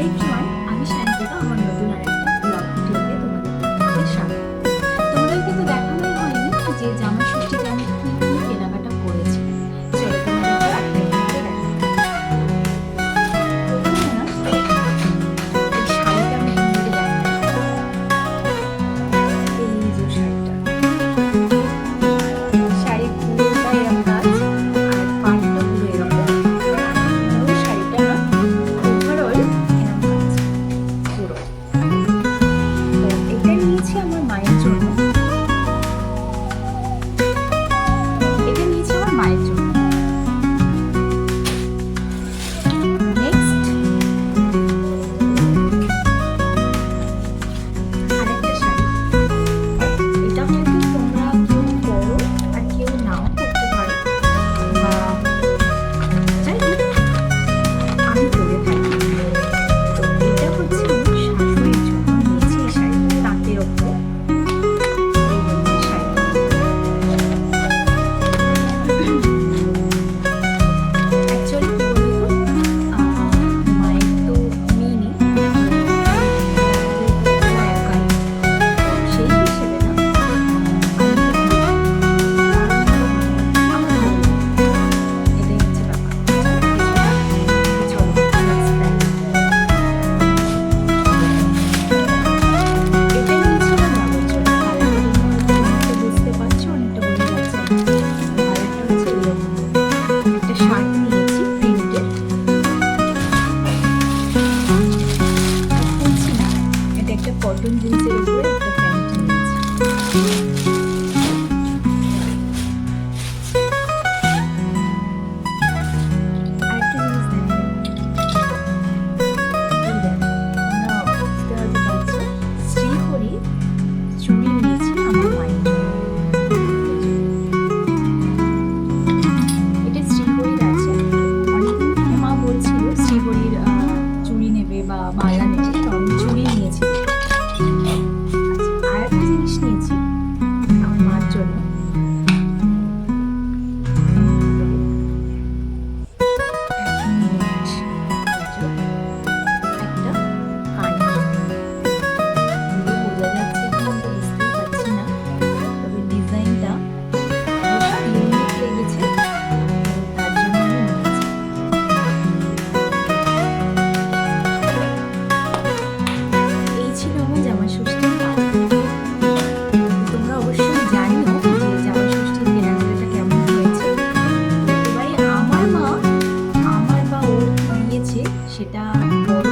Everyone, আমি শান্তিকা। আমার নতুন আরেকটা ব্লগ ভিডিওতে তোমাদের স্বাগত। তোমাদের কিন্তু দেখানোই হয়নি যে জামা ষষ্ঠীতে আমি কি কি কেনাকাটা করেছি। চলো তোমাদের একটা একটা দেখাবো। প্রথমে না এই শাড়িটা আমি তোমাদের দেখাবো। এই যে শাড়ির পুরোটা এরকম কাজ আর পাটটা পুরো এরকম। পুরো শাড়িটা না ওভারঅল এরকম কাজ পুরো। তো এটা নিয়েছি আমার মায়ের জন্য, এটা নিয়েছি আমার মায়ের জন্য। নেক্সট আরেকটা শাড়ি, এটা হয়তো তোমরা কেউ পরো আর কেউ নাও করতে পারো, বা যাই হোক আমি পরে থাকি। তো এটা হচ্ছে আমার শাশুড়ির জন্য নিয়েছি এই শাড়ি, তাঁতের ওপর এই রঙের শাড়ি। অ্যাকচুয়ালি কি বলতো, মায়ের তো মেয়ে নেই, ও একাই। তো সেই হিসেবে না আমার ভালো লাগে। এটাই হচ্ছে ব্যাপার। চলো next দেখ। এটা নিয়েছি আমার বাবার জন্য। কালারটা বুঝতে পারছো, অনেকটা বোঝা যাচ্ছে। কালারটা হচ্ছে এরকম। একটা শার্ট নিয়েছি প্রিন্টের, খুলছি না। এটা একটা কটন জিন্সের উপরে একটা প্যান্ট নিয়েছি। আরেকটা জিনিস দেখো, এই দেখো, তোমরা বুঝতে হয়তো পারছো, শ্রীহরি চুড়ি নিয়েছি আমার মায়ের জন্য। এটা শ্রীহরির আছে। অনেকদিন থেকে মা বলছিল শ্রীহরির চুড়ি নেবে বা মালা নেবে, তো আমি চুড়ি নিয়েছি। আচ্ছা, আর একটা জিনিস নিয়েছি আমার মার জন্য। এক মিনিট, একটা কানের, পুরো বোঝা যাচ্ছে কিনা তো বুঝতেই পারছি না, তবে ডিজাইনটা বেশ ইউনিক লেগেছে, তো তার জন্য আমি নিয়েছি। এই ছিল আমার জামা ষষ্ঠীর কাজ। তোমরা অবশ্যই জানিও যে জামা ষষ্ঠীর কেনাকাটা কেমন হয়েছে। এবারে আমার মা, আমার বা ও কি নিয়েছে সেটা বড়